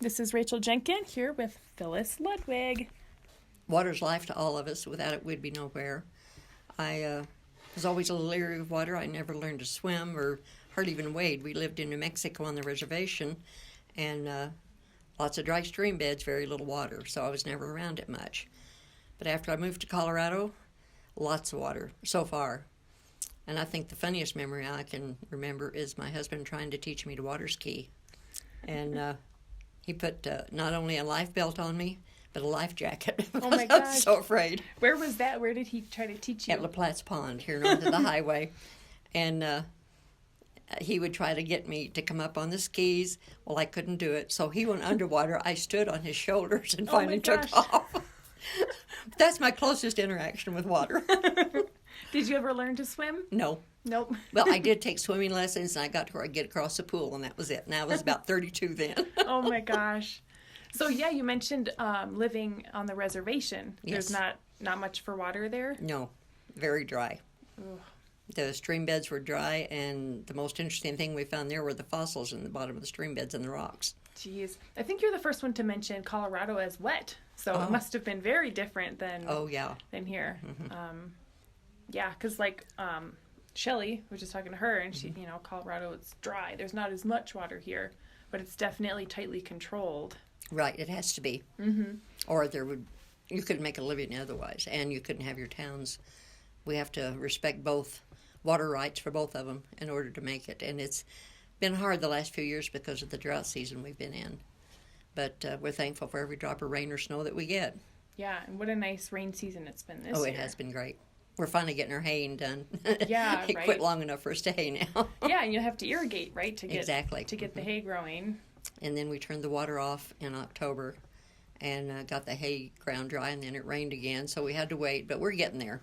This is Rachel Jenkin here with Phyllis Ludwig. Water's life to all of us. Without it, we'd be nowhere. I was always a little leery of water. I never learned to swim or hardly even wade. We lived in New Mexico on the reservation, and lots of dry stream beds, very little water, so I was never around it much. But after I moved to Colorado, lots of water so far. And I think the funniest memory I can remember is my husband trying to teach me to water ski. And he put not only a life belt on me, but a life jacket. Oh my I was gosh. so afraid. Where was that? Where did he try to teach you? At La Platte's Pond, here north of the highway. And he would try to get me to come up on the skis. Well, I couldn't do it. So he went underwater. I stood on his shoulders and finally took off. That's my closest interaction with water. Did you ever learn to swim? No. Nope. Well, I did take swimming lessons, and I got to where I get across the pool, and that was it. And I was about 32 then. Oh my gosh. So yeah, you mentioned living on the reservation. Yes. There's not much for water there? No, very dry. Ugh. The stream beds were dry, and the most interesting thing we found there were the fossils in the bottom of the stream beds and the rocks. Jeez. I think you're the first one to mention Colorado as wet. So it must have been very different than than here. Mm-hmm. Yeah, because Shelly was just talking to her, and she, Colorado, it's dry. There's not as much water here, but it's definitely tightly controlled. Right, it has to be. Mm-hmm. Or you couldn't make a living otherwise, and you couldn't have your towns. We have to respect both water rights for both of them in order to make it. And it's been hard the last few years because of the drought season we've been in. But we're thankful for every drop of rain or snow that we get. Yeah, and what a nice rain season it's been this year. Oh, it has been great. We're finally getting our haying done. Yeah, it right. quit long enough for us to hay now. Yeah, and you have to irrigate, right, to get Exactly. to get the hay growing. And then we turned the water off in October and got the hay ground dry, and then it rained again, so we had to wait, but we're getting there.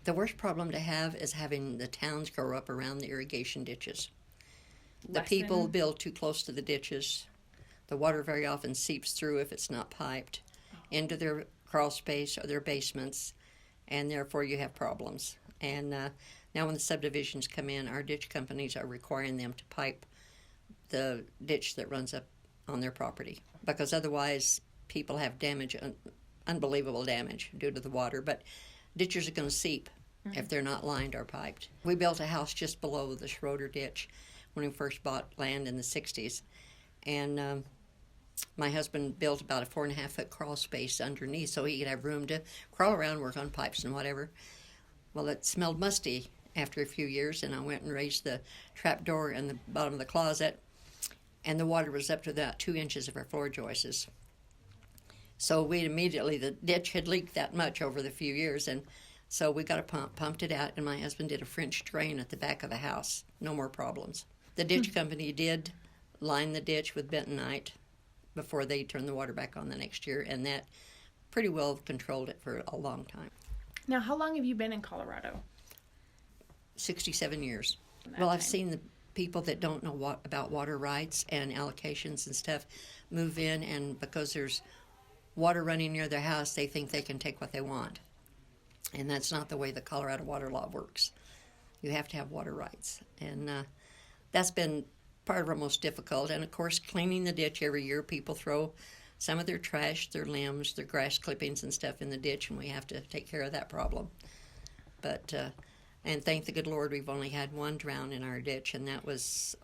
The worst problem to have is having the towns grow up around the irrigation ditches. The people build too close to the ditches. The water very often seeps through, if it's not piped, into their crawl space or their basements, and therefore you have problems. And now when the subdivisions come in, our ditch companies are requiring them to pipe the ditch that runs up on their property, because otherwise people have damage, unbelievable damage due to the water. But ditches are going to seep if they're not lined or piped. We built a house just below the Schroeder ditch when we first bought land in the 60s. And my husband built about a 4.5-foot crawl space underneath so he could have room to crawl around, work on pipes and whatever. Well, it smelled musty after a few years, and I went and raised the trap door in the bottom of the closet, and the water was up to about 2 inches of our floor joists. So the ditch had leaked that much over the few years, and so we got a pump, pumped it out, and my husband did a French drain at the back of the house. No more problems. The ditch company did line the ditch with bentonite before they turned the water back on the next year, and that pretty well controlled it for a long time. Now, how long have you been in Colorado? 67 years. Well, I've seen the people that don't know about water rights and allocations and stuff move in, and because there's water running near their house, they think they can take what they want. And that's not the way the Colorado water law works. You have to have water rights. And that's been part of our most difficult. And, of course, cleaning the ditch every year. People throw some of their trash, their limbs, their grass clippings and stuff in the ditch, and we have to take care of that problem. But, and thank the good Lord, we've only had one drown in our ditch, and that was,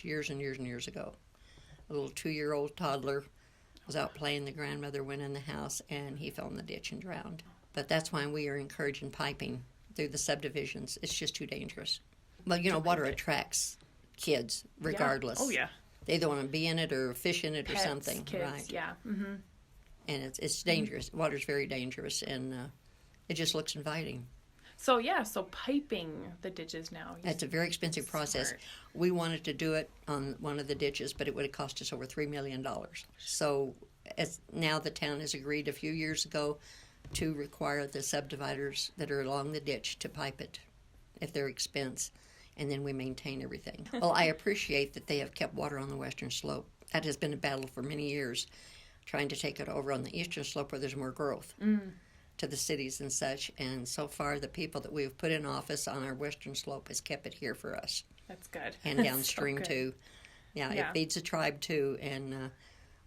years and years and years ago. A little 2-year-old toddler was out playing. The grandmother went in the house, and he fell in the ditch and drowned. But that's why we are encouraging piping through the subdivisions. It's just too dangerous. Well, water attracts kids regardless. Yeah. Oh, yeah. They either want to be in it or fish in it or Pets, something. kids, right. yeah. Mm-hmm. And it's dangerous. Water's very dangerous, and it just looks inviting. So piping the ditches now. It's a very expensive process. Smart. We wanted to do it on one of the ditches, but it would have cost us over $3 million. So now the town has agreed a few years ago to require the subdividers that are along the ditch to pipe it at their expense, and then we maintain everything. Well, I appreciate that they have kept water on the western slope. That has been a battle for many years, trying to take it over on the eastern slope where there's more growth to the cities and such. And so far, the people that we've put in office on our western slope has kept it here for us. That's good. And downstream so too. Yeah, Yeah. it feeds the tribe too, and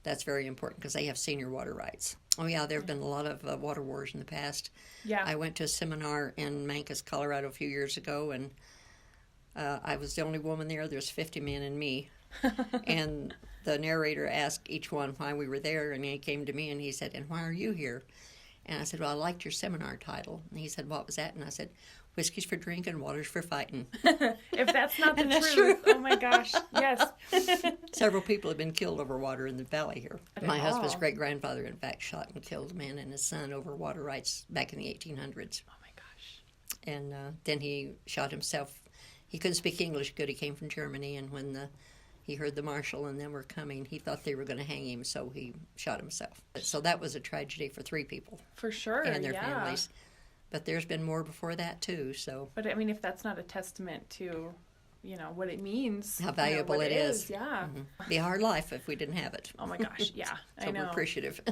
That's very important because they have senior water rights. Oh, yeah, there have been a lot of water wars in the past. Yeah. I went to a seminar in Mancos, Colorado a few years ago, and I was the only woman there. There's 50 men and me. And the narrator asked each one why we were there, and he came to me and he said, "And why are you here?" And I said, "Well, I liked your seminar title." And he said, "What was that?" And I said, "Whiskey's for drinking, water's for fighting." If that's not the And that's truth, true. oh my gosh, yes. Several people have been killed over water in the valley here. Not My at husband's all. great-grandfather, in fact, shot and killed a man and his son over water rights back in the 1800s. Oh my gosh. And then he shot himself. He couldn't speak English good. He came from Germany, and when he heard the marshal and them were coming, he thought they were going to hang him, so he shot himself. So that was a tragedy for 3 people For sure, and their yeah. families. But there's been more before that, too, so But I mean, if that's not a testament to, what it means. how valuable what it is. Yeah. It'd be a hard life if we didn't have it. Oh my gosh, yeah, So I know. we're appreciative.